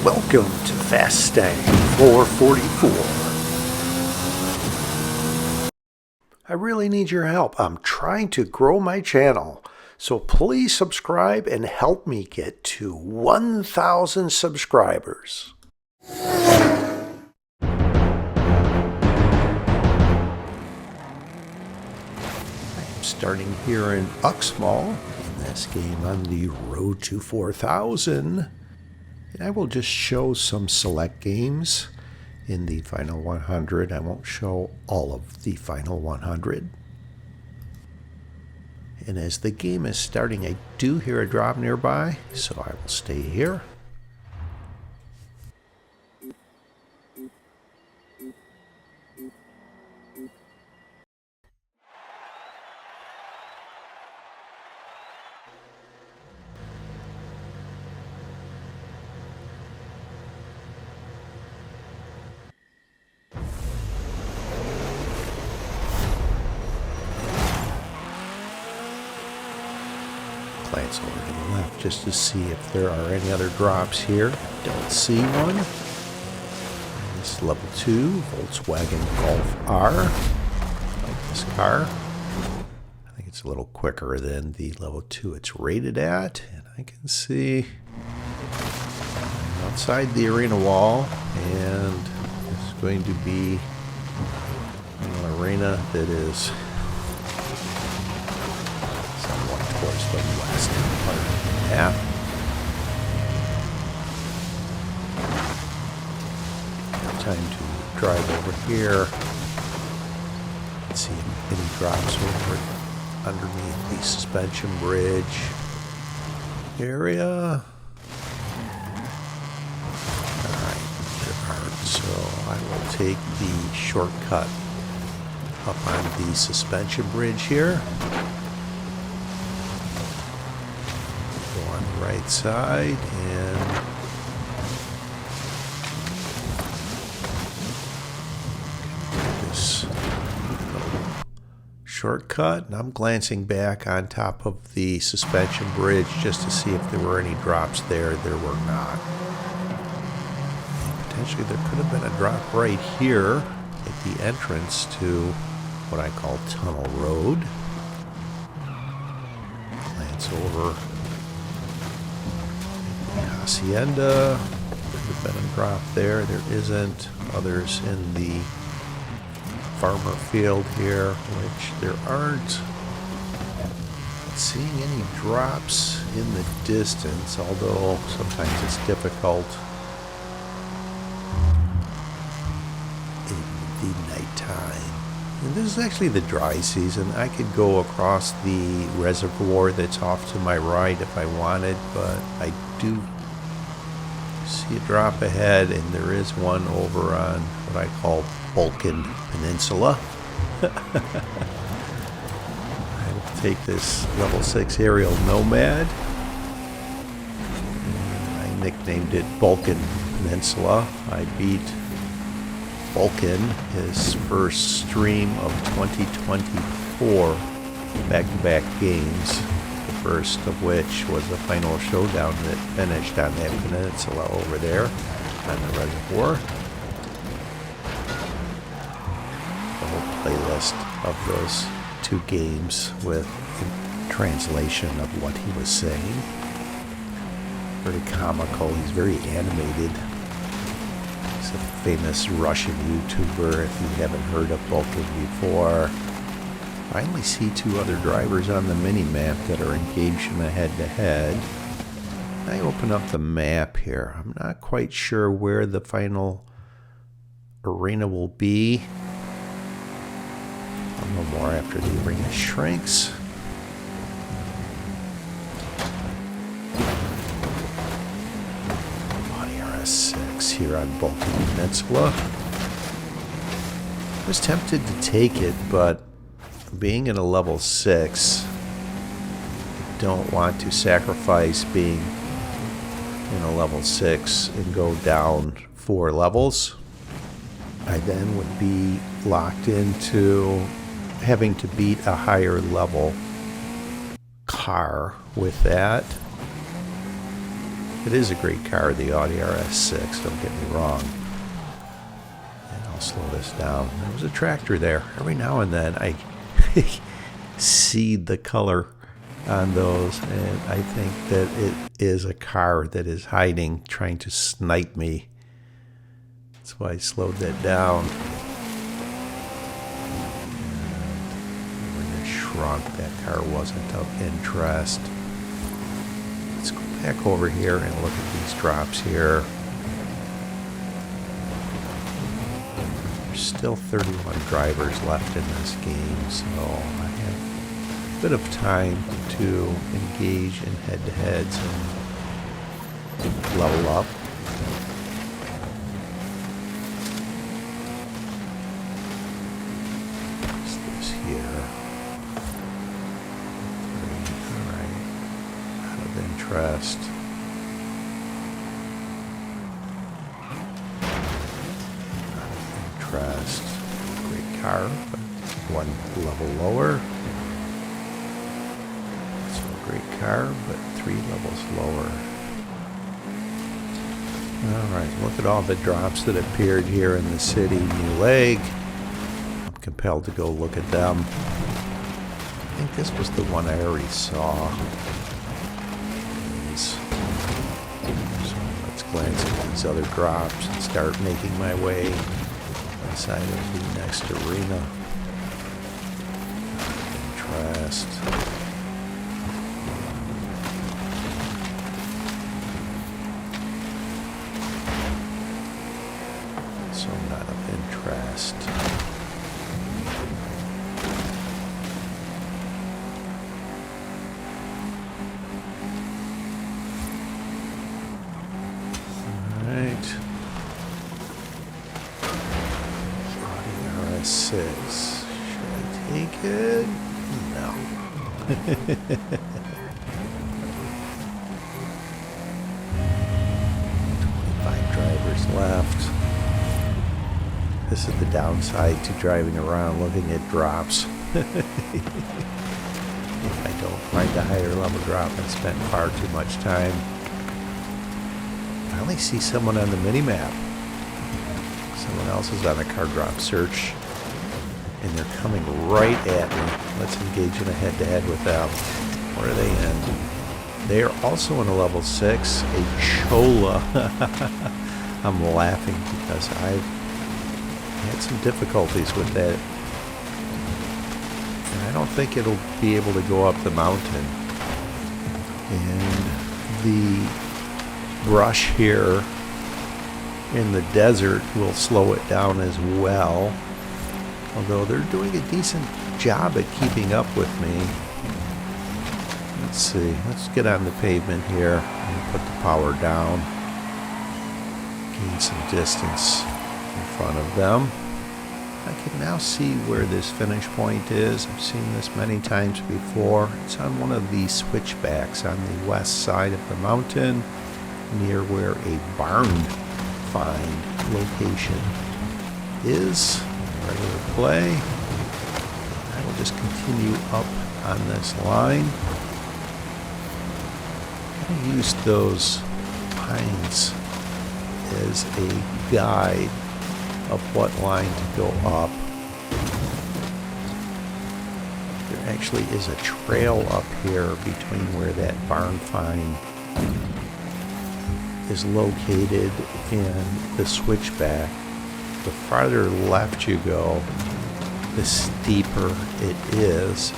Welcome to Fast Stang 444. I really need your help. I'm trying to grow my channel, so please subscribe and help me get to 1,000 subscribers. Starting here in Uxmal in this game on the road to 4,000. And I will just show some select games in the final 100. I won't show all of the final 100. And as the game is starting, I do hear a drop nearby, so I will stay here. Glance over to the left just to see if there are any other drops here. Don't see one. This level 2 Volkswagen Golf R. I like this car. I think it's a little quicker than the level 2 it's rated at. And I can see outside the arena wall, and it's going to be an arena that is towards the west part of the map. Time to drive over here and see any drops over underneath the suspension bridge area. Alright, there aren't, so I will take the shortcut up on the suspension bridge here. Right side and this shortcut, and I'm glancing back on top of the suspension bridge just to see if there were any drops there. There were not. And potentially there could have been a drop right here at the entrance to what I call Tunnel Road. Glance over Hacienda. Could have been a drop there. There isn't. Others in the farmer field here, which there aren't. Not seeing any drops in the distance, although sometimes it's difficult in the nighttime. And this is actually the dry season. I could go across the reservoir that's off to my right if I wanted, but I do see a drop ahead, and there is one over on what I call Balkan Peninsula. I will take this level 6 aerial Nomad. I nicknamed it Balkan Peninsula. I beat Balkan his first stream of 2024 back-to-back games. First of which was the final showdown that finished on that peninsula over there on the reservoir. The whole playlist of those two games with translation of what he was saying. Very comical. He's very animated. He's a famous Russian YouTuber if you haven't heard of Balkan before. I only see two other drivers on the mini-map that are engaged in a head-to-head. I open up the map here. I'm not quite sure where the final arena will be. I'll know more after the arena shrinks. Audi RS6 here on Balkan Peninsula. I was tempted to take it, but being in a level 6, I don't want to sacrifice being in a level 6 and go down 4 levels. I then would be locked into having to beat a higher level car with that. It is a great car, the Audi RS6, don't get me wrong. And I'll slow this down. There was a tractor there. Every now and then I see the color on those, and I think that it is a car that is hiding, trying to snipe me. That's why I slowed that down. And when it shrunk, that car wasn't of interest. Let's go back over here and look at these drops here. There's still 31 drivers left in this game, so I have a bit of time to engage in head-to-heads and level up. What's this here? Alright. Out of interest. Great car, but one level lower. So a great car, but 3 levels lower. Alright, look at all the drops that appeared here in the city. New leg. I'm compelled to go look at them. I think this was the one I already saw. So let's glance at these other drops and start making my way inside of the next arena. Interest. So not of interest. Alright. RS6. Should I take it? No. 25 drivers left. This is the downside to driving around looking at drops. If I don't find a higher level drop and spend far too much time. I only see someone on the mini-map. Someone else is on a car drop search. And they're coming right at me. Let's engage in a head-to-head with them. Where are they in? They are also in a level 6, a Chola. I'm laughing because I've had some difficulties with that. And I don't think it'll be able to go up the mountain. And the brush here in the desert will slow it down as well. Although they're doing a decent job at keeping up with me. Let's see. Let's get on the pavement here and put the power down. Gain some distance in front of them. I can now see where this finish point is. I've seen this many times before. It's on one of these switchbacks on the west side of the mountain, near where a barn find location is. Regular play. I will just continue up on this line. I'm going to use those pines as a guide of what line to go up. There actually is a trail up here between where that barn find is located and the switchback. The farther left you go, the steeper it is.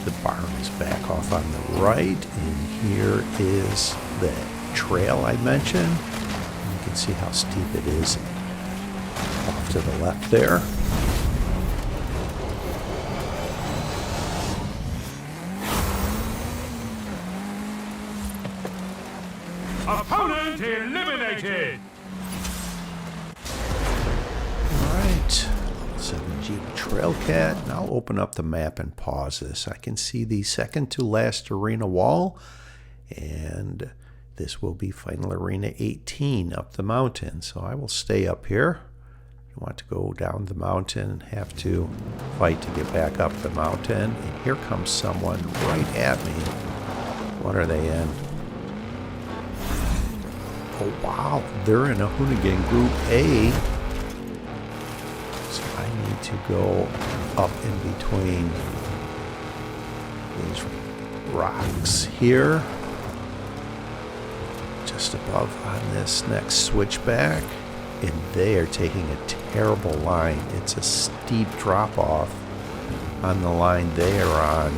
The barn is back off on the right, and here is the trail I mentioned. You can see how steep it is off to the left there. Opponent eliminated! Alright, 7 Jeep Trailcat. And I'll open up the map and pause this. I can see the second to last arena wall, and this will be final arena 18 up the mountain. So I will stay up here. You want to go down the mountain and have to fight to get back up the mountain. And here comes someone right at me. What are they in? Oh, wow. They're in a Hoonigan Group A. So I need to go up in between these rocks here. Just above on this next switchback. And they are taking a terrible line. It's a steep drop off on the line they are on.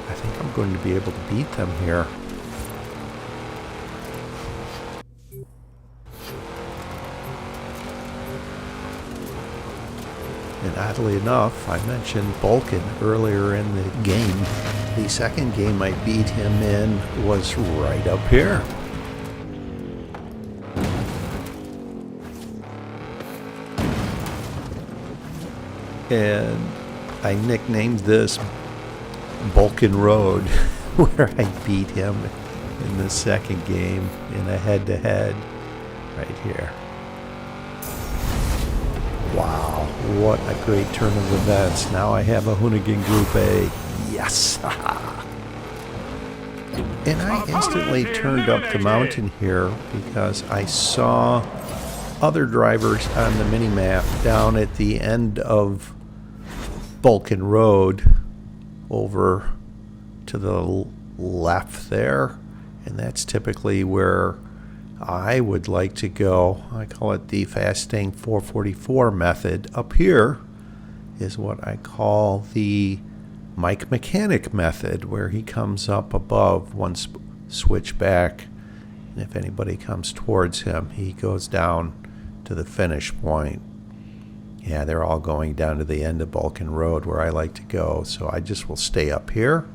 I think I'm going to be able to beat them here. And oddly enough, I mentioned Balkan earlier in the game. The second game I beat him in was right up here. And I nicknamed this Balkan Road, where I beat him in the second game in a head-to-head right here. Wow, what a great turn of events. Now I have a Hoonigan Group A. Yes! And I instantly turned up the mountain here because I saw other drivers on the mini-map down at the end of Balkan Road over to the left there, and that's typically where I would like to go. I call it the fasting 444 method. Up here is what I call the Mike Mechanic method, where he comes up above one switch back, and if anybody comes towards him, he goes down to the finish point. Yeah, they're all going down to the end of Balkan Road where I like to go, so I just will stay up here.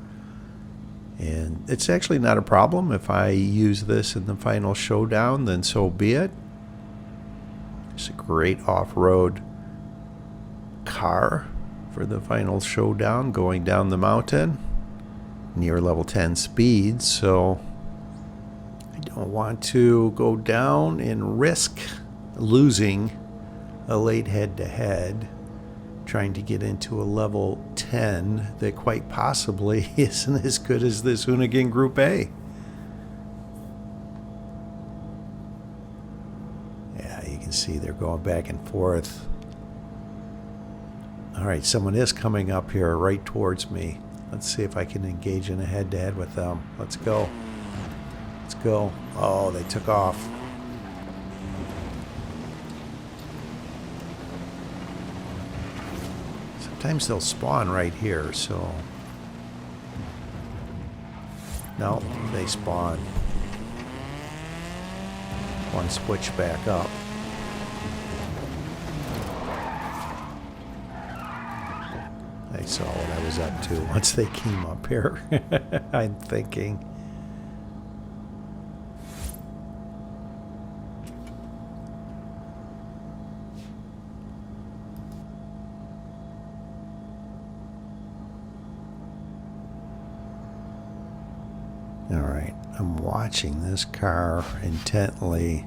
And it's actually not a problem. If I use this in the final showdown, then so be it. It's a great off-road car for the final showdown, going down the mountain, near level 10 speed, so I don't want to go down and risk losing a late head-to-head, trying to get into a level 10 that quite possibly isn't as good as this Hoonigan Group A. Yeah, you can see they're going back and forth. All right, someone is coming up here right towards me. Let's see if I can engage in a head-to-head with them. Let's go. Let's go. Oh, they took off. Sometimes they'll spawn right here, so... No, they spawn. One switch back up. They saw what I was up to once they came up here. I'm thinking. All right, I'm watching this car intently.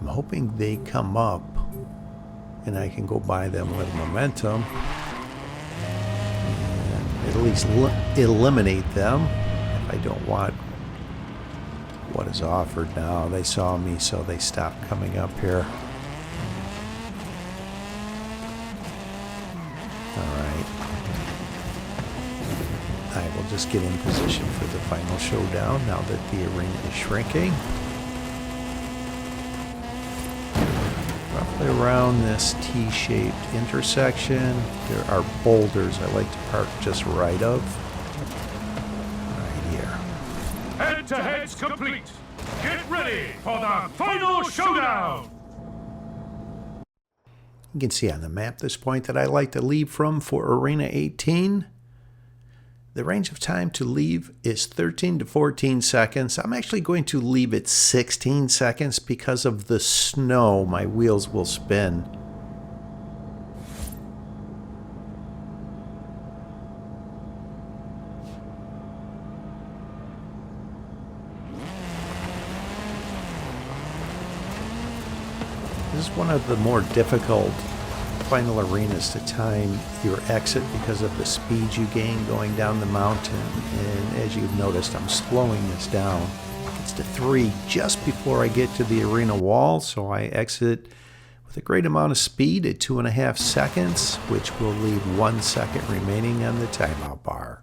I'm hoping they come up and I can go by them with momentum and at least eliminate them if I don't want what is offered now. They saw me, so they stopped coming up here. Alright. I will just get in position for the final showdown now that the arena is shrinking. Roughly around this T-shaped intersection, there are boulders I like to park just right of. Right here. Head-to-head's complete. Get ready for the final showdown. You can see on the map this point that I like to leave from for Arena 18. The range of time to leave is 13 to 14 seconds. I'm actually going to leave it 16 seconds because of the snow. My wheels will spin. This is one of the more difficult final arenas to time your exit because of the speed you gain going down the mountain. And as you've noticed, I'm slowing this down. It gets to 3 just before I get to the arena wall, so I exit with a great amount of speed at 2.5 seconds, which will leave 1 second remaining on the timeout bar.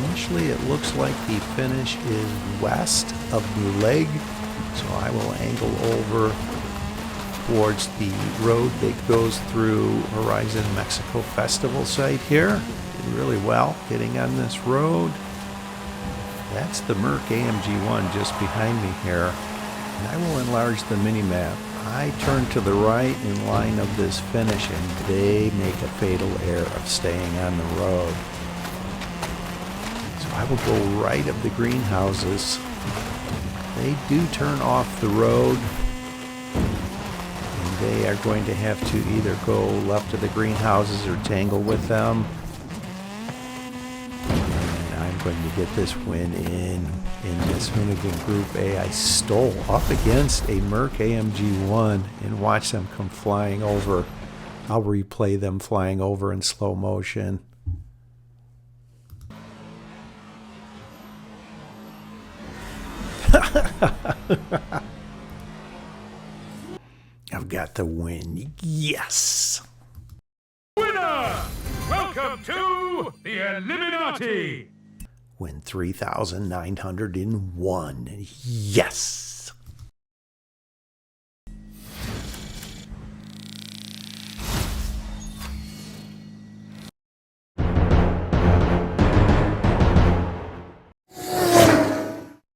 Initially, it looks like the finish is west of New Leg, so I will angle over towards the road that goes through Horizon Mexico Festival site here. Did really well getting on this road. That's the Merc AMG 1 just behind me here, and I will enlarge the mini-map. I turn to the right in line of this finish, and they make a fatal error of staying on the road. I will go right of the greenhouses. They do turn off the road, and they are going to have to either go left of the greenhouses or tangle with them. And I'm going to get this win in this Hoonigan Group A. I stole up against a Merc AMG 1 and watch them come flying over. I'll replay them flying over in slow motion. I've got the win. Yes! Winner! Welcome to the Eliminati! Win 3,901. Yes!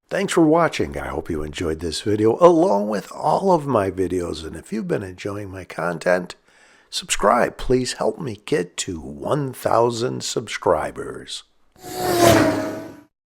Thanks for watching. I hope you enjoyed this video along with all of my videos. And if you've been enjoying my content, subscribe. Please help me get to 1,000 subscribers.